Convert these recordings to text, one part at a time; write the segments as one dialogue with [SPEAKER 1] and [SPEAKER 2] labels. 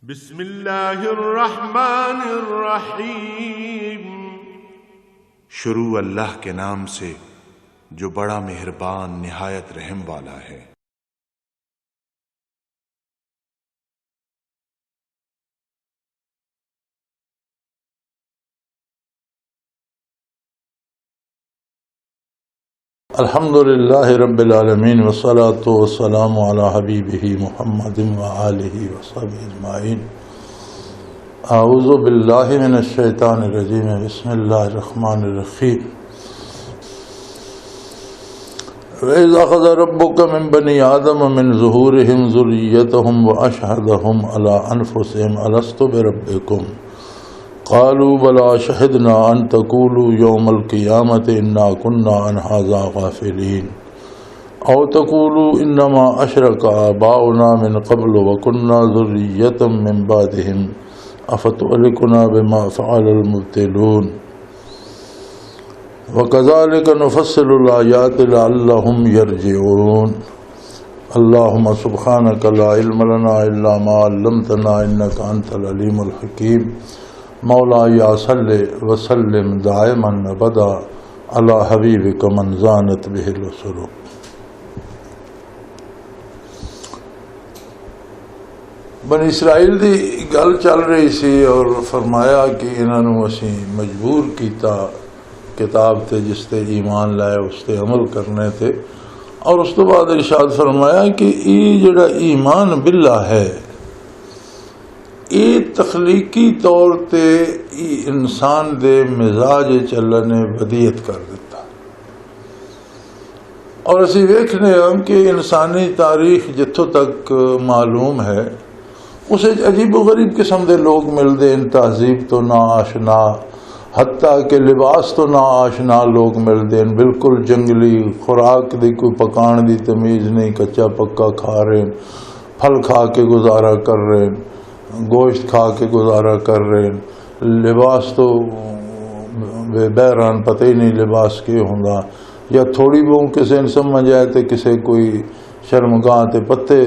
[SPEAKER 1] بسم اللہ الرحمن الرحیم۔
[SPEAKER 2] شروع اللہ کے نام سے جو بڑا مہربان نہایت رحم والا ہے۔
[SPEAKER 3] الحمدللہ رب العالمین والصلاة والسلام علی حبیبہ محمد وآلہ وصحبہ اجمعین۔ اعوذ باللہ من الشیطان الرجیم، بسم اللہ الرحمن الرحیم۔ وَإِذْ أَخَذَ رَبُّكَ مِنْ بَنِي آدَمَ مِنْ ظُهُورِهِمْ ذُرِّيَّتَهُمْ وَأَشْهَدَهُمْ عَلَىٰ أَنفُسِهِمْ أَلَسْتُ بِرَبِّكُمْ قالوا بلى شهدنا أن تقولوا يوم القيامة إنا كنا عن هذا غافلين أو تقولوا إنما أشرك آباؤنا من قبل وكنا ذرية من بعدهم أفتهلكنا بما فعل المبطلون وكذلك نفصل الآيات لعلهم يرجعون اللهم سبحانك لا علم لنا إلا ما علمتنا إنك أنت العليم الحكيم مولا یا صلی وسلم دائما ابدا علی حبیبک من زانت بہ السرور۔ بنی اسرائیل دی گل چل رہی سی اور فرمایا کہ انہوں نے اسی مجبور کیتا کتاب تے جس تے ایمان لائے اس تے عمل کرنے تھے، اور اس تو بعد ارشاد فرمایا کہ یہ جڑا ایمان باللہ ہے یہ تخلیقی طور تے انسان دے مزاج چلنے بدیت کر دیتا، اور اسی ویکھنے ہم کہ انسانی تاریخ جتوں تک معلوم ہے اسے عجیب و غریب قسم دے لوگ ملتے ہیں، تہذیب تو نا آشنا، حتیٰ کہ لباس تو نا آشنا لوگ ملتے ہیں، بالکل جنگلی، خوراک دی کوئی پکان دی تمیز نہیں، کچا پکا کھا رہے ہیں، پھل کھا کے گزارا کر رہے ہیں، گوشت کھا کے گزارا کر رہے ہیں، لباس تو بے بہران پتہ ہی نہیں لباس کے ہوگا، یا تھوڑی بہت کسی نے سمجھ آئے تو کسی کوئی شرمگاہ تے پتے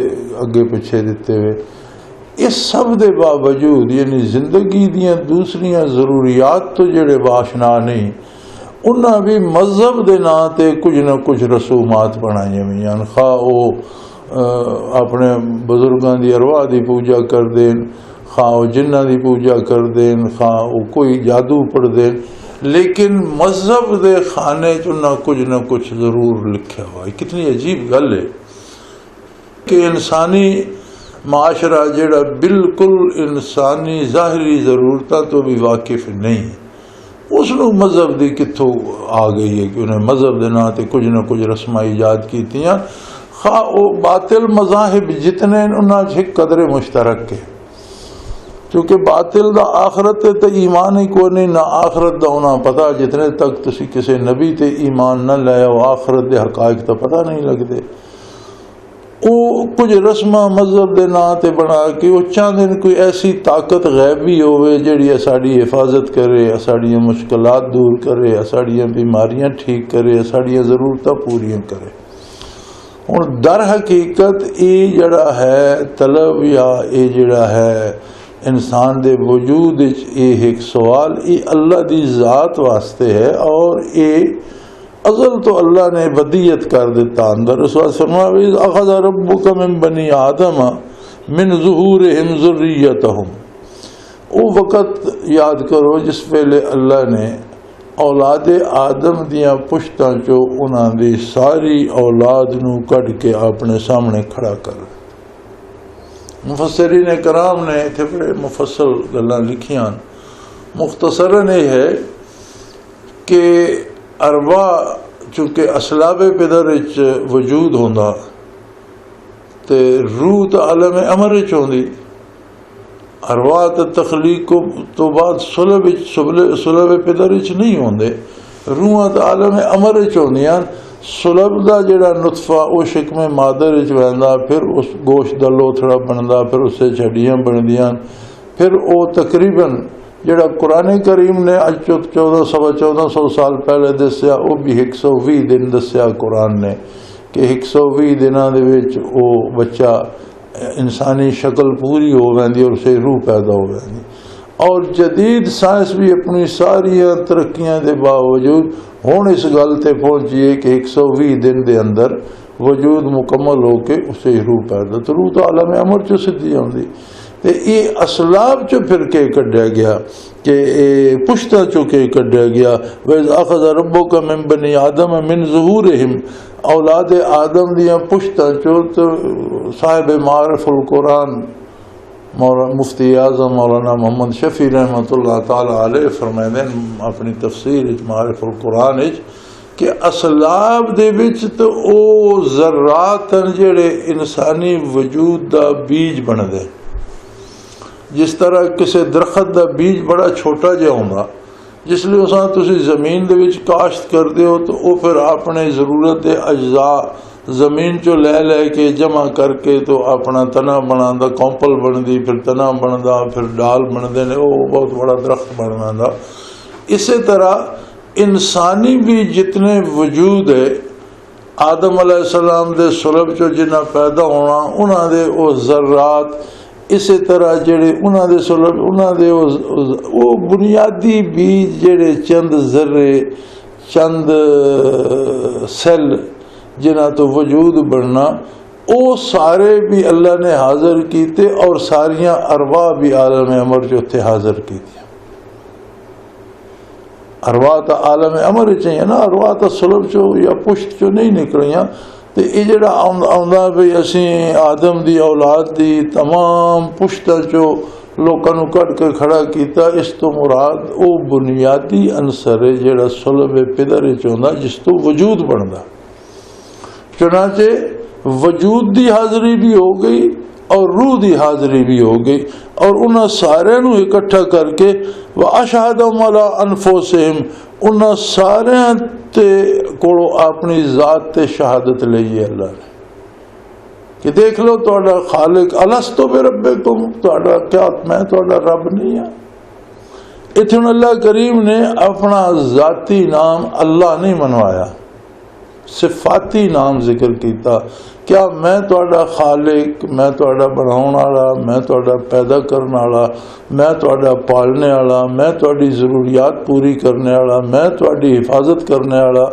[SPEAKER 3] اگے پیچھے دیتے ہوئے۔ اس سب دے باوجود یعنی زندگی دیاں دوسریاں ضروریات تو جڑے باشنا نہیں، انہاں بھی مذہب دے نا تے کچھ نہ کچھ رسومات بنائیں ہوئی، خواہ وہ اپنے بزرگاں دی ارواح دی پوجا کر دین، خواہ وہ جنہ دی پوجا کر دین، خواہ وہ کوئی جادو پڑھ دین، لیکن مذہب دے خانے نہ کچھ ضرور لکھا ہوا ہے۔ کتنی عجیب گل ہے کہ انسانی معاشرہ جڑا بالکل انسانی ظاہری ضرورتوں تو بھی واقف نہیں، اس نو مذہب دی کتوں آ گئی ہے کہ انہیں مذہب دے نا تے کچھ نہ کچھ رسماں ایجاد کیتیاں، خواہ وہ باطل مذاہب جتنے انہاں ایک قدر مشترک کے، کیونکہ باطل دا آخرت تے ایمان ہی کوئی نہیں، نہ آخرت دا انہاں پتہ، جتنے تک تسی کسی نبی تے ایمان نہ لے او آخرت دے حقائق تو پتہ نہیں لگتے۔ وہ کچھ رسماں مذہب دے نا تے بنا کے وہ چاہتے ہیں کوئی ایسی طاقت غیبی ہوئے جڑی ساڑی حفاظت کرے، ساڑی مشکلات دور کرے، ساڑی بیماریاں ٹھیک کرے، ساڑی ضرورتاں پوریاں کرے۔ اور در حقیقت یہ جڑا ہے طلب یا یہ جڑا ہے انسان دے وجود یہ ایک سوال یہ اللہ دی ذات واسطے ہے، اور یہ ازل تو اللہ نے بدیت کر دیتا اندر۔ اس وقت فرمایا وَإِذْ أَخَذَ رَبُّكَ مِنْ بَنِي آدَمَ مِنْ ظُهُورِهِمْ ذُرِّيَّتَهُمْ، وہ وقت یاد کرو جس پہلے اللہ نے اولاد آدم دیاں پشتاں چو انہاں دی ساری اولاد نو کٹ کے اپنے سامنے کھڑا کر۔ مفسرین کرام نے اتنے بڑے مفصل گلاں لکھیاں، مختصراً یہ ہے کہ ارواح چونکہ اسلاب پدر وچ وجود ہوندا تے روح تو عالم امر وچ ہوندی، ارواح تخلیق تو بعد صلب پدر وچ نہیں ہوندے، روحاں تو عالم امر وچ ہوندیاں۔ صلب دا جڑا نطفہ وہ شکم مادر وچ ویندا، پھر اس گوشت دا لوتھڑا بندا، پھر اس سے چھڑیاں بندیاں، پھر وہ تقریباً جڑا قرآن کریم نے اج 1400 سال پہلے دسیا، وہ بھی 120 دن دسیا قرآن نے کہ 120 دنوں دے وچ وہ بچہ انسانی شکل پوری ہو گئی اور اسے روح پیدا ہو گئی. اور جدید سائنس بھی اپنی ساریا ترقیاں دے باوجود ہوں اس گل تے پہنچی ہے کہ 120 دن دے اندر وجود مکمل ہو کے اسے روح پیدا. تو روح تو عالم امر چو سدھی آتی. تے یہ اسلاب چو پھر کے کڈیا گیا کہ پشتا چو کے کڈیا گیا. وَإِذْ أَخَذَ رَبُّكَ مِن بَنِي آدَمَ مِن ظُهُورِهِمْ اولاد آدم دیا پشتا چو. تو صاحب معارف القرآن مفتی اعظم مولانا محمد شفیع رحمۃ اللہ تعالی علیہ فرمائے اپنی تفسیر معارف القرآن کہ اسلاب دے وچ تو او ذرات جڑے انسانی وجود دا بیج بندے. جس طرح کسی درخت دا بیج بڑا چھوٹا جہا ہوندا جس لیے اساں تسی زمین دے وچ کاشت کردے ہو تو او پھر اپنے ضرورت دے اجزاء زمین چو لے کے جمع کر کے تو اپنا تنا بنا کومپل بندی پھر تنا بنتا پھر ڈال بنتے ہیں وہ بہت بڑا درخت بننا. اسی طرح انسانی بھی جتنے وجود ہے آدم علیہ السلام دے سلب چو جنہ پیدا ہونا انہاں دے او ذرات اسی طرح جڑے انہاں دے سلب انہاں دے او بنیادی بیج جڑے چند ذرے چند سیل جنہ تو وجود بننا او سارے بھی اللہ نے حاضر کیتے اور ساریاں ارواح بھی عالم امر جو تھے حاضر کیتے. ارواح تا عالم امر چاہیے نا ارواح تا سلب چو یا پشت چو نہیں نکلیاں. تو یہ جڑا آندا بھی اسی آدم دی اولاد دی تمام پشتا چو لوکاں نو کٹ کے کھڑا کیتا اس تو مراد او بنیادی عنصر ہے جڑا سلب پدر چوندا جس تو وجود بندا. چنانچہ وجود دی حاضری بھی ہو گئی اور روح دی حاضری بھی ہو گئی اور انہاں سارے نو اکٹھا کر کے وَأَشْهَدَهُمْ عَلَىٰ أَنفُسِهِمْ انہاں سارے تے کوڑو اپنی ذات تے شہادت لئی اللہ نے کہ دیکھ لو تہاڈا خالق الستو بربکم تہاڈا کیا میں تہاڈا رب نہیں ہاں. اتنے اللہ کریم نے اپنا ذاتی نام اللہ نہیں منوایا صفاتی نام ذکر کیتا. کیا میں تہاڈا خالق میں تہاڈا بناؤن والا میں تہاڈا پیدا کرنے والا میں تہاڈا پالنے والا میں تہاڈی ضروریات پوری کرنے والا میں تہاڈی حفاظت کرنے والا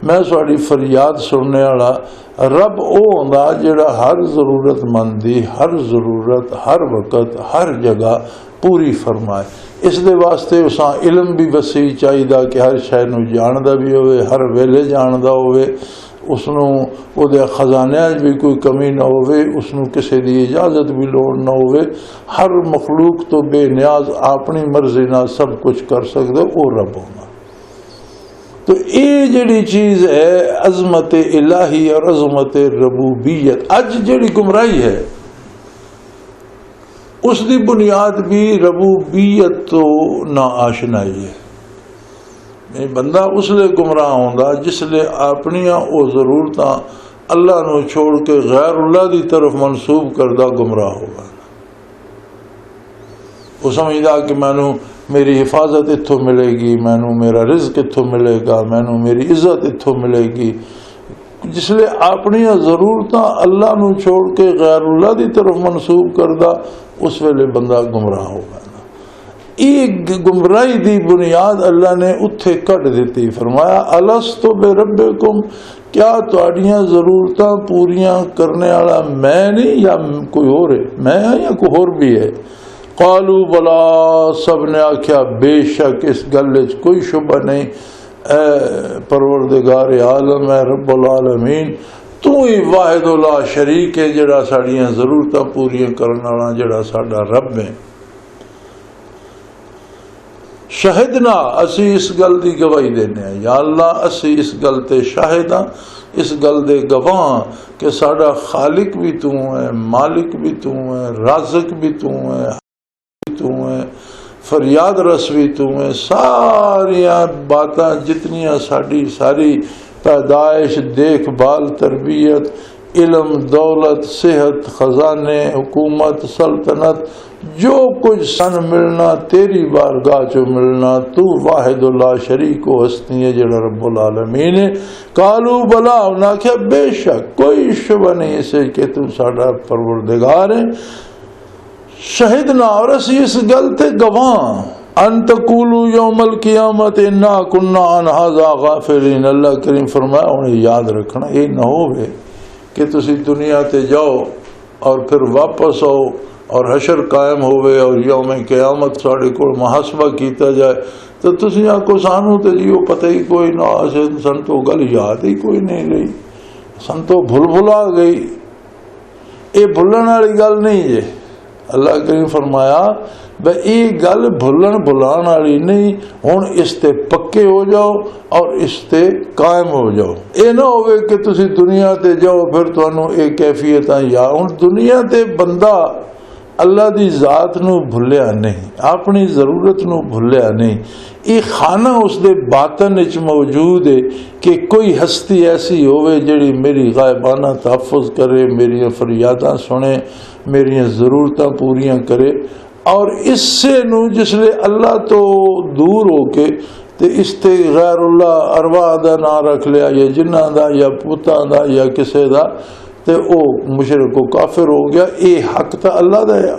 [SPEAKER 3] میں تہاڈی فریاد سننے والا رب او ہوندا جڑا ہر ضرورت مند دی ہر ضرورت ہر وقت ہر جگہ پوری فرمائے. اس دے واسطے اساں علم بھی وسیع چاہیے کہ ہر شے نو جاندا بھی ہوئے ہر ویلے جاندا ہوئے اس نو او دے خزانیاں بھی کوئی کمی نہ ہوئے اس نو کسی دی اجازت بھی لوڑ نہ ہوئے ہر مخلوق تو بے نیاز اپنی مرضی نال سب کچھ کر سکدا او رب ہونا. تو یہ جڑی چیز ہے عظمت الہی اور عظمت ربوبیت اج جڑی گمراہی ہے اس دی بنیاد بھی ربوبیت تو ناآشنائی ہے. بندہ اس لئے گمراہ ہوندا جس لئے اپنیاں او ضرورتاں اللہ نو چھوڑ کے غیر اللہ دی طرف منسوب کردہ گمراہ ہوگا. وہ سمجھدا کہ میں نو میری حفاظت اتھوں ملے گی میں نو میرا رزق اتھوں ملے گا میں نو میری عزت اتھوں ملے گی جس لئے اپنی ضرورتاں اللہ نو چھوڑ کے غیر اللہ دی طرف منسوب کردہ اس ویلے بندہ گمراہ ہوگا. ایک گمراہی دی بنیاد اللہ نے اتھے کٹ دیتی. فرمایا الستو بربکم کیا تہاڈیاں ضرورتاں پوریاں کرنے والا میں نہیں یا کوئی اور ہے میں یا کوئی اور بھی ہے. قالوا بلا سب نے آکھیا بے شک اس گل وچ کوئی شبہ نہیں اے پروردگار عالم ہے رب العالمین تو ہی واحد لا شریک ہے جڑا ساڈیاں ضرورتاں پوریاں کرنے والا جڑا ساڈا رب ہے. شہدنا اسی اس گل دی گواہی دینے ہیں یا اللہ اسی اس گل تے شاہد ہاں اس گل دے گواہ کہ ساڈا خالق بھی تو ہے مالک بھی تو ہے رازق بھی تو ہے فریاد رس بھی تو ہے. ساریاں باتاں جتنیاں ساری پیدائش دیکھ بھال تربیت علم، دولت، صحت، خزانے، حکومت، سلطنت، جو کچھ سن ملنا تیری بارگاہ چو ملنا، تو واحد لا شریک و ہستی ہے جڑا رب العالمین ہے۔ قالو بلا، انہاں کہا بے شک کوئی شبہ نہیں اسے کہ تو ساڈا پروردگار ہے۔ شہدنا، اور اسی اس گل تے گواہ، ان تقولو یوم القیامت انا کنا عن ھذا غافلین، اللہ کریم فرمایا انہیں یاد رکھنا یہ نہ ہوئے کہ تسی دنیا تے جاؤ اور پھر واپس آؤ اور حشر قائم ہوئے اور یوم قیامت ساڑے کو محاسبہ کیتا جائے تو تسی آنکو سانو تے جیو پتہ ہی کوئی نہ آسے، سن تو گل یاد ہی کوئی نہیں رہی، سن تو بھلا گئی۔ یہ بھولن والی گل نہیں ہے۔ اللہ کریم فرمایا بھئی یہ گل بھلان والی نہیں، ہن اس تے پکے ہو جاؤ اور اس تے قائم ہو جاؤ۔ یہ نہ ہوئے کہ تسی دنیا تے جاؤ پھر تانوں یہ کیفیتاں یا ہن دنیا تے بندہ اللہ دی ذات نو بھلیا نہیں، اپنی ضرورت نو بھلیا نہیں۔ یہ خانہ اس دے باطن وچ موجود ہے کہ کوئی ہستی ایسی ہوئے جڑی میری غائبانہ تحفظ کرے، میری فریاداں سنے، میری ضرورتاں پوریاں کرے، اور اس سے نو جس لئے اللہ تو دور ہو کے تے اس تے غیر اللہ ارواح دا نہ رکھ لیا یا جنہ دا یا پوتاں دا یا کسے دا تے او مشرک و کافر ہو گیا۔ اے حق تا اللہ دا ہے۔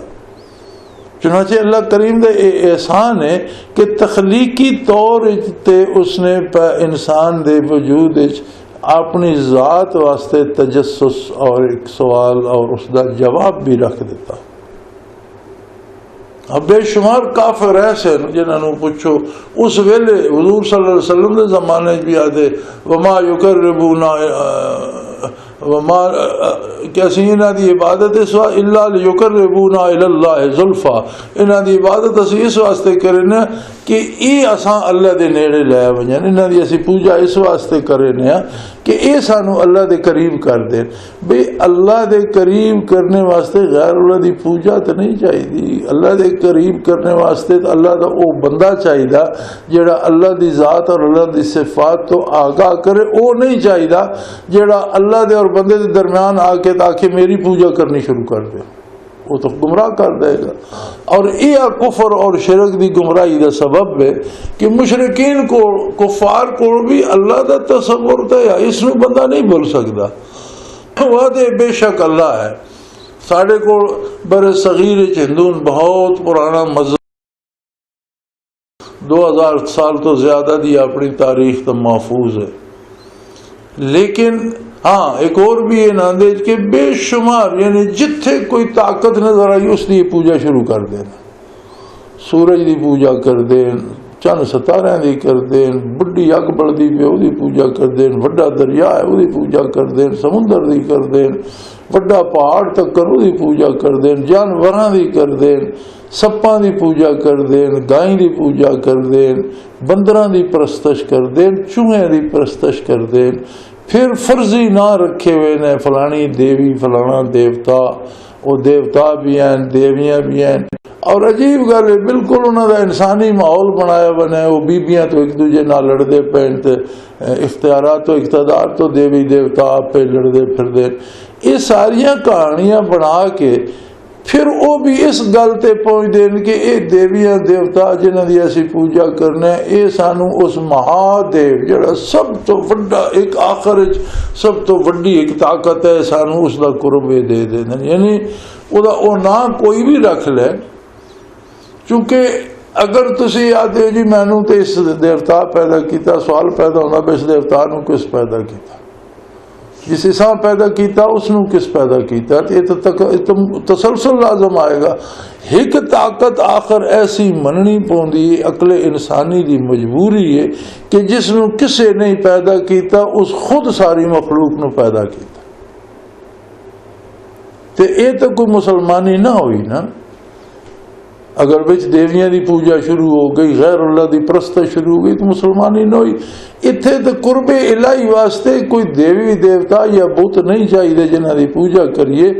[SPEAKER 3] چنانچہ اللہ کریم دے اے احسان ہے کہ تخلیقی طور تے اس نے انسان دے وجود اپنی ذات واسطے تجسس اور ایک سوال اور اس دا جواب بھی رکھ دیتا۔ اب بے شمار کافر ایسے جنہوں نے پوچھو اس ویلے حضور صلی اللہ علیہ وسلم دے زمانے بھی آدھے وما یقربونا وما کیسی انہاں دی عبادت سوا الا لیقربونا الی اللہ زلفا، انہاں دی عبادت اسی اس واسطے کرنے کہ یہ اساں اللہ دے نیڑے لے ونجن، انہاں دی اسی پوجا اس واسطے کرنے کہ یہ سانو اللہ دے قریب کر دے۔ بے اللہ دے قریب کرنے واسطے غیر اللہ دی پوجا تو نہیں چاہیے، اللہ دے قریب کرنے واسطے تو اللہ دا او بندہ چاہیے جڑا اللہ دی ذات اور اللہ دی صفات تو آگاہ کرے، او نہیں چاہیے جڑا اللہ دے اور بندے دے درمیان آ کے تاکہ میری پوجا کرنی شروع کر دے، وہ تو گمراہ کر دے گا۔ اور یہ کفر اور شرک دی گمراہی دا سبب ہے کہ مشرکین کو کفار کو بھی اللہ دا تصور تھا، اس میں بندہ نہیں بول سکتا۔ وعدے بے شک اللہ ہے۔ ساڑھے کو بر صغیر ہندون بہت پرانا مذہب 2000 سال تو زیادہ دی اپنی تاریخ تو محفوظ ہے، لیکن ہاں ایک اور بھی یہ ناندیج کہ بے شمار یعنی جتھے کوئی طاقت نظر آئی اس دی پوجا شروع کر دینا، سورج دی پوجا کر دین، چند ستارے دی کر دین، بڑی اگ بلدی پہ دی پوجا کر دین، وڈا دریا ہے دی پوجا کر دین، سمندر دی کر دین، وڈا پہاڑ تک کر دی پوجا کر دین، جانوراں دی کر دین، سپاں دی پوجا کر دین، گائیں دی پوجا کر دین، بندراں دی پرستش کر دین، چوہے دی پرستش کر دین، پھر فرضی نہ رکھے ہوئے نے فلانی دیوی فلانا دیوتا، وہ دیوتا بھی ہیں دیویاں بھی ہیں، اور عجیب گل ہے بالکل انہوں دا انسانی ماحول بنایا بنے، وہ بیبیاں تو ایک دوجے نہ لڑدے پہن تے اختیارات و اقتدار تو دیوی دیوتا آپ پہ لڑدے پھر دے، یہ ساریاں کہانیاں بنا کے پھر وہ بھی اس گل تے پہنچ دین کہ اے دیویاں دیوتا جنہاں دی ایسی پوجا کرنے اے سانو اس مہادیو جڑا سب تو وڈا ایک آخر سب تو وڈی ایک طاقت ہے سانو اس دا قرب دے دین، یعنی او نام کوئی بھی رکھ لے، چونکہ اگر تسی آتے ہو جی مینوں تے اس دیوتا پیدا کیتا، سوال پیدا ہونا بھی اس دیوتا نو کس پیدا کیتا، جس انسان پیدا کیتا اس نو کس پیدا کیتا، یہ تو تسلسل لازم آئے گا۔ ایک طاقت آخر ایسی مننی پوندی عقل انسانی دی مجبوری ہے کہ جس نو کسے نہیں پیدا کیتا اس خود ساری مخلوق نو پیدا کیتا، تے اے تو کوئی مسلمانی نہ ہوئی نا۔ اگر بچ دیویاں دی پوجا شروع ہو گئی، غیر اللہ دی پرست شروع ہو گئی تو مسلمانی نہ ہوئی۔ اتھے تو قرب الہی واسطے کوئی دیوی دیوتا یا بت نہیں چاہیے جنہاں دی پوجا کریے،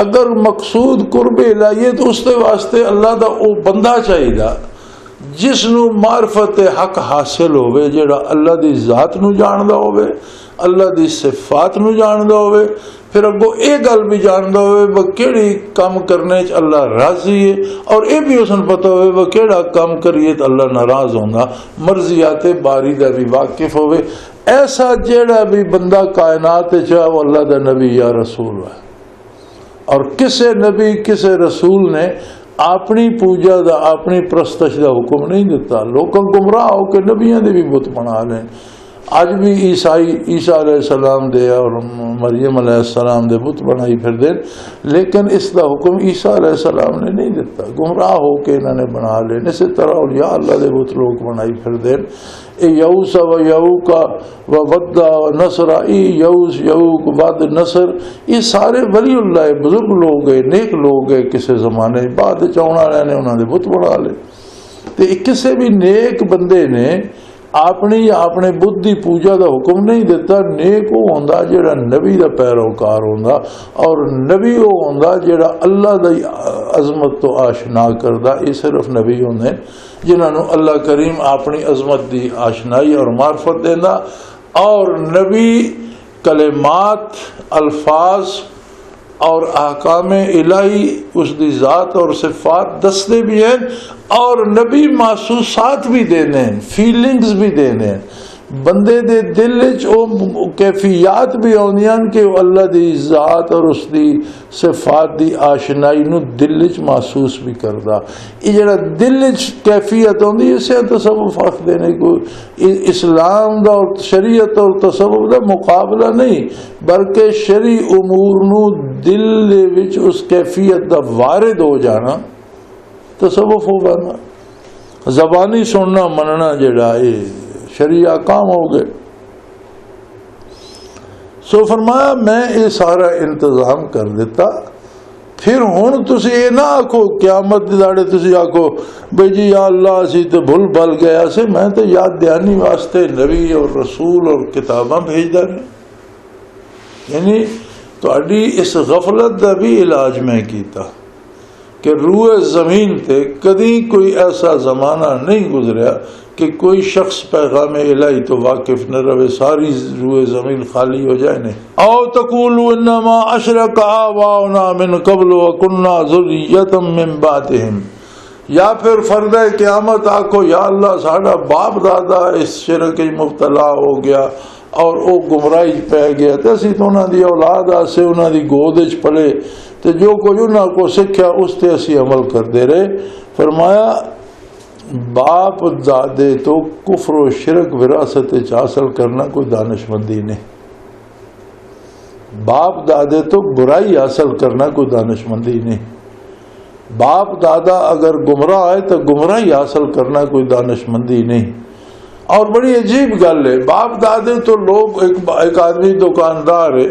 [SPEAKER 3] اگر مقصود قرب الہی ہے تو اس کے واسطے اللہ دا او بندہ چاہیے جس نو معرفت حق حاصل ہوئے، جڑا اللہ دی ذات نو جاندا ہوئے، اللہ دی صفات نو جاندا ہوئے، پھر اگو یہ گل بھی جانتا ہوئے کہڑی کام کرنے اللہ راضی ہے، اور یہ بھی اس پتا ہوئے کہڑا کام کریے تو اللہ ناراض ہوگا، مرضیات باری دا بھی واقف ہوئے۔ ایسا جیڑا بھی بندہ کائنات چاہے وہ اللہ دا نبی یا رسول ہے، اور کسے نبی کسے رسول نے اپنی پوجا دا اپنی پرستش دا حکم نہیں دیتا۔ لوگ گمراہ ہو کے نبیاں دے بھی بت بنا لیں۔ اج بھی عیسیٰ علیہ السلام دے اور مریم علیہ السلام دے بت بنائی پھر دیں، لیکن اس دا حکم عیسیٰ علیہ السلام نے نہیں دیتا، گمراہ ہو کے انہوں نے بنا لیں۔ اسی طرح اولیاء اللہ دے بت لوگ بنائی پھر دیں۔ یعوس و یعوقا و ودا و نصر، یعوس یعوق ود نصر، یہ سارے ولی اللہ بزرگ لوگ ہیں، نیک لوگ ہیں کسی زمانے بعد چاہنے والے نے انہوں نے بت بنا لے۔ تو کسی بھی نیک بندے نے اپنی یا اپنے بت دی پوجا دا حکم نہیں دیتا۔ نیک وہ ہوندا جڑا نبی دا پیروکار ہوندا، اور نبی وہ ہوندا جڑا اللہ دی عظمت تو آشنا کردا۔ یہ صرف نبی ہوندے جنہاں نو اللہ کریم اپنی عظمت دی آشنائی اور معرفت دیندا، اور نبی کلمات، الفاظ اور احکام الہی اس دی ذات اور صفات دستے بھی ہیں، اور نبی محسوسات بھی دینے ہیں، فیلنگز بھی دینے ہیں۔ بندے دے دل وچ او کیفیات بھی ہوندیاں کہ وہ اللہ دی ذات اور اس دی صفات دی آشنائی نو دل وچ محسوس بھی کردا۔ یہ جڑا دل وچ کیفیت ہوندی اسے تصوف آکھ دینے کو اسلام دا اور شریعت اور تصوف دا مقابلہ نہیں، بلکہ شرعی امور نو دل دے وچ اس کیفیت دا وارد ہو جانا تصوف ہو جانا۔ زبانی سننا مننا جڑا شریعہ کام ہو گئے۔ سو فرمایا میں یہ سارا انتظام کر دیتا، پھر ہوں تسی یہ نہ آکھو قیامت داڑے تسی آکھو بھئی جی یا اللہ اسی تو بھول بھل گیا سے، میں تو یاد دہانی واسطے نبی اور رسول اور کتاباں بھیجدا رہے۔ یعنی تہاڈی اس غفلت دا بھی علاج میں کیتا کہ روئے زمین تے کدی کوئی ایسا زمانہ نہیں گزریا کہ کوئی شخص پیغام الہی تو واقف نہ رہے، ساری روئے زمین خالی ہو جائے نہیں۔ او تقولوا انما اشرک آباؤنا من قبل وکنا ذریۃ من بعدہم، یا پھر فردہ قیامت آکھو یا اللہ ساڈا باپ دادا اس شرک مبتلا ہو گیا اور وہ گمراہی پہ گیا، تو اسی تو انہاں دی اولاد آسے انہاں دی گود وچ پلے، تو جو کوئی انہاں کو سکھیا اس تے اسی عمل کردے رہے۔ فرمایا باپ دادے تو کفر و شرک وراثت حاصل کرنا کوئی دانش مندی نہیں، باپ دادے تو برائی حاصل کرنا کوئی دانش مندی نہیں، باپ دادا اگر گمراہ ہے تو گمراہی حاصل کرنا کوئی دانش مندی نہیں۔ اور بڑی عجیب گل ہے، باپ دادے تو لوگ ایک آدمی دکاندار ہے،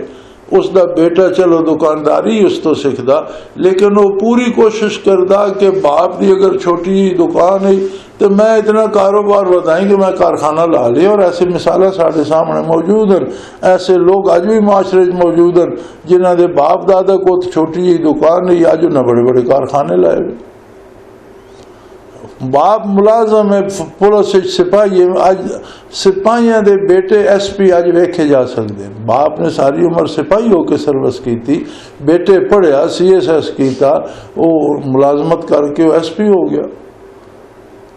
[SPEAKER 3] اس دا بیٹا چلو دکانداری اس تو سکھدا، لیکن وہ پوری کوشش کردا کہ باپ دی اگر چھوٹی دکان ہے تو میں اتنا کاروبار بتائیں کہ میں کارخانہ لا لیا، اور ایسے مثالیں سارے سامنے موجود ہیں۔ ایسے لوگ آج بھی معاشرے موجود ہیں جنہاں دے باپ دادا کو چھوٹی دکان ہے، آج انہیں بڑے بڑے کارخانے لائے ہوئے۔ باپ ملازم ہے پولیس سپاہی، اج سپاہیاں دے بیٹے ایس پی اج ویکھے جا سکتے ہیں۔ باپ نے ساری عمر سپاہی ہو کے سروس کی تھی، بیٹے پڑھیا سی ایس ایس کیتا، وہ ملازمت کر کے وہ ایس پی ہو گیا۔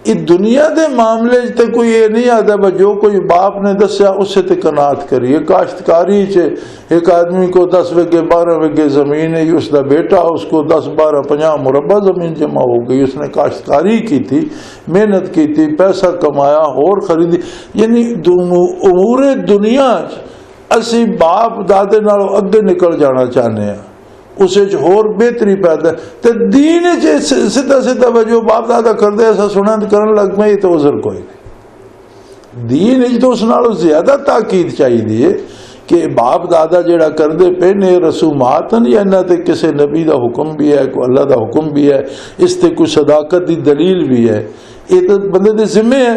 [SPEAKER 3] اس دنیا دے معاملے تے کوئی یہ نہیں آتا بس جو کوئی باپ نے دسیا اسے تے قناعت کریے۔ کاشتکاری چ ایک آدمی کو 10 وگے 12 وگے زمین ہے، اس دا بیٹا اس کو 10 12 50 مربع زمین جمع ہو گئی، اس نے کاشتکاری کی تھی، محنت کی تھی، پیسہ کمایا اور خریدی۔ یعنی امور دنیا اسی باپ دادے نال اگے نکل جانا چاہنے ہیں، اسے ہور بہتری پیدا تے دین سیدھا سیدھا جو باپ دادا کردے ایسا سنن کرن لگ میں، یہ تو عذر کوئی نہیں۔ دین تو اس نالوں زیادہ تاکید چاہیے کہ باپ دادا جڑا کردے پے نے رسومات یا انہاں تے کسے نبی دا حکم بھی ہے، کوئی اللہ دا حکم بھی ہے، اس تے کوئی صداقت دی دلیل بھی ہے، یہ تو بندے دے ذمہ ہے۔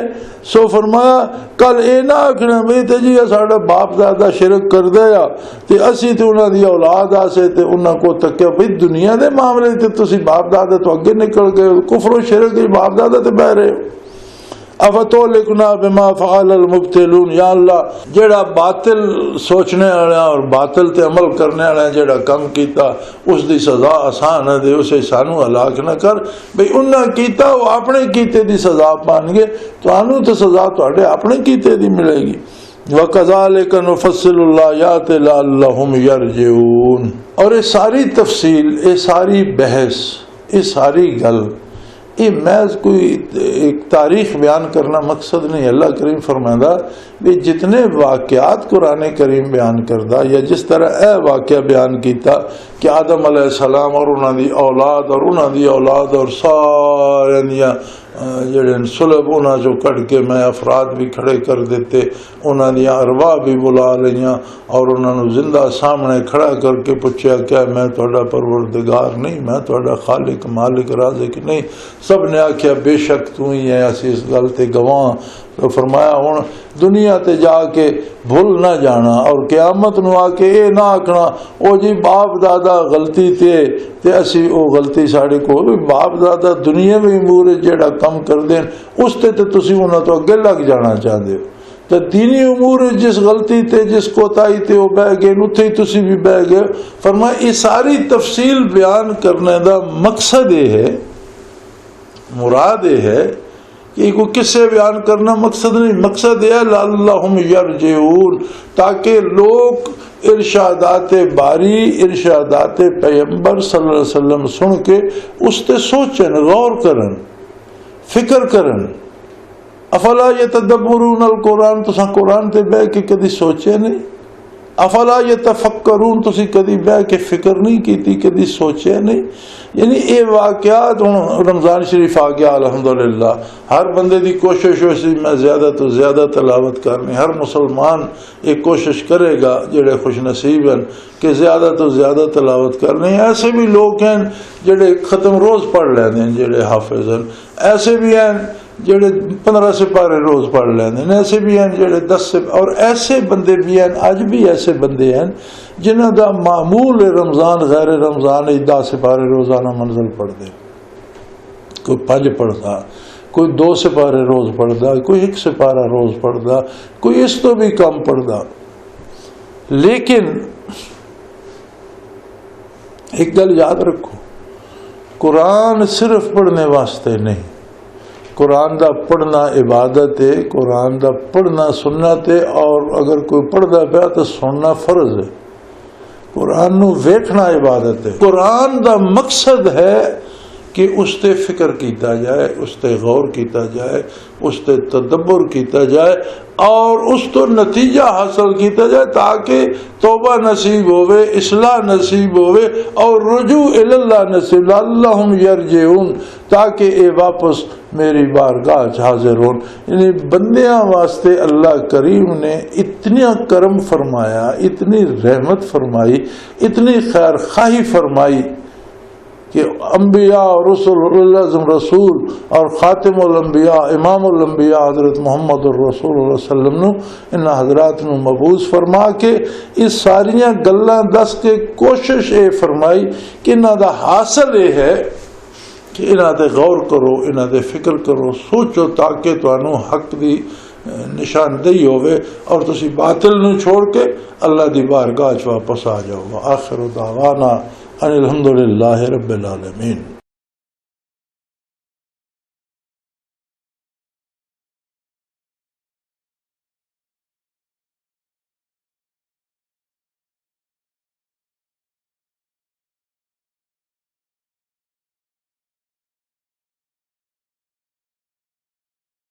[SPEAKER 3] سو فرمایا کل اے نہ آکھنا بھئی تے جی ساڈا باپ دادا شرک کر دیا تے اسی تے انہاں دی اولاد آسے تے انہاں کو تکیا، بھئی دنیا دے معاملے تے تسی باپ دادا تو اگے نکل گئے، کفر و شرک باپ دادا تے بہ رہے ہو۔ افتولکنا بما فعل المبتلون، یا اللہ جڑا باطل سوچنے والا اور باطل تے عمل کرنے والا جڑا کم کیتا اس دی سزا آسان ہے دے، اسے سانو ہلاک نہ کر، بھئی انہاں کیتا وہ اپنے کیتے دی سزا پان گے، تو انہوں تے سزا تواڈے اپنے کیتے دی ملے گی۔ وَكَذَلِكَ نُفَصِّلُ الْآيَاتِ لَعَلَّهُمْ يَرْجِعُونَ۔ اور یہ ساری تفصیل، یہ ساری بحث، یہ ساری گل، یہ محض کوئی ایک تاریخ بیان کرنا مقصد نہیں۔ اللہ کریم فرمائندہ بھی جتنے واقعات قرآن کریم بیان کردہ، یا جس طرح اے واقعہ بیان کیتا کہ آدم علیہ السلام اور انہوں دی اولاد اور انہوں دی اولاد اور سارے دیا جڑے سلب انہوں جو کٹ کے میں افراد بھی کھڑے کر دیتے، انہوں دیا ارواح بھی بلا لیاں اور انہوں نے زندہ سامنے کھڑا کر کے پوچھا کیا میں تھوڑا پروردگار نہیں، میں تھوڑا خالق مالک رازق نہیں؟ سب نے آکھیا بے شک تو ہی ہے، اسی اس گل تے گواہ۔ تو فرمایا ہوں دنیا تے جا کے بھول نہ جانا اور قیامت نو آ کے یہ نہ آکھنا او جی باپ دادا غلطی تے اسی او غلطی ساڑے کو، باپ دادا دنیا میں امور جیڑا کم کر دیں اس تے تسی انہاں تو اگے لگ جانا چاہتے ہو، تو دینی امور جس غلطی تے جس کوتاہی تے وہ بہ گئے اتھے ہی تسی بھی بہ گئے۔ فرمایا یہ ساری تفصیل بیان کرنے دا مقصد یہ ہے، مراد یہ ہے کہ کوئی قصے بیان کرنا مقصد نہیں، مقصد یہ ہے لعلہم یرجعون، تاکہ لوگ ارشادات باری، ارشادات پیغمبر صلی اللہ علیہ وسلم سن کے اس تے سوچن، غور کرن، فکر کرن۔ افلا یتدبرون القرآن، تساں قرآن تے بہ کے کدی سوچے نہیں؟ افلا یتفکرون، تسی کدی بہ کے فکر نہیں کیتی، کدی سوچے نہیں؟ یعنی یہ واقعات رمضان شریف آ گیا الحمدللہ، ہر بندے دی کوشش ہو سی میں زیادہ تو زیادہ تلاوت کرنی، ہر مسلمان ایک کوشش کرے گا جڑے خوش نصیب ہیں کہ زیادہ تو زیادہ تلاوت کرنی۔ ایسے بھی لوگ ہیں جڑے ختم روز پڑھ لیندے ہیں، جڑے حافظ ہیں، ایسے بھی ہیں جڑے 15 سپارے روز پڑھ لیندے ہیں، ایسے بھی ہیں جڑے 10 سے، اور ایسے بندے بھی ہیں، آج بھی ایسے بندے ہیں جنہاں دا معمول رمضان غیر رمضان 10 سپارے روزانہ منزل پڑھ دے، کوئی 5 پڑھتا، کوئی 2 سپارے روز پڑھتا، کوئی 1 سپارہ روز پڑھتا، کوئی اس تو بھی کم پڑھتا۔ لیکن ایک گل یاد رکھو، قرآن صرف پڑھنے واسطے نہیں، قرآن دا پڑھنا عبادت ہے، قرآن دا پڑھنا سنت ہے، اور اگر کوئی پڑھدا پیا تو سننا فرض ہے۔ قرآن نو ویکھنا عبادت ہے۔ قرآن دا مقصد ہے کہ اس تے فکر کیتا جائے، اس تے غور کیتا جائے، اس تے تدبر کیتا جائے اور اس تو نتیجہ حاصل کیتا جائے تاکہ توبہ نصیب ہوئے، اصلاح نصیب ہوئے اور رجوع اللہ نصیب، لعلہم یرجعون، تاکہ اے واپس میری بارگاہ حاضر ہون۔ یعنی بندیاں واسطے اللہ کریم نے اتنا کرم فرمایا، اتنی رحمت فرمائی، اتنی خیر خواہی فرمائی کہ انبیاء اور رسول اور خاتم الانبیاء امام الانبیاء حضرت محمد الرسول اللہ صلی اللہ علیہ وسلم نو ان حضرات نو مبعوث فرما کے اس ساریاں گلاں دس کے کوشش اے فرمائی کہ انہاں دا حاصل یہ ہے کہ انہاں تے غور کرو، انہاں تے فکر کرو، سوچو تاکہ تانوں حق دی نشاندہی ہوئے اور تسی باطل نو چھوڑ کے اللہ دی بارگاہ واپس آ جاؤ۔ آخر دعوانا ان الحمدللہ رب العالمین۔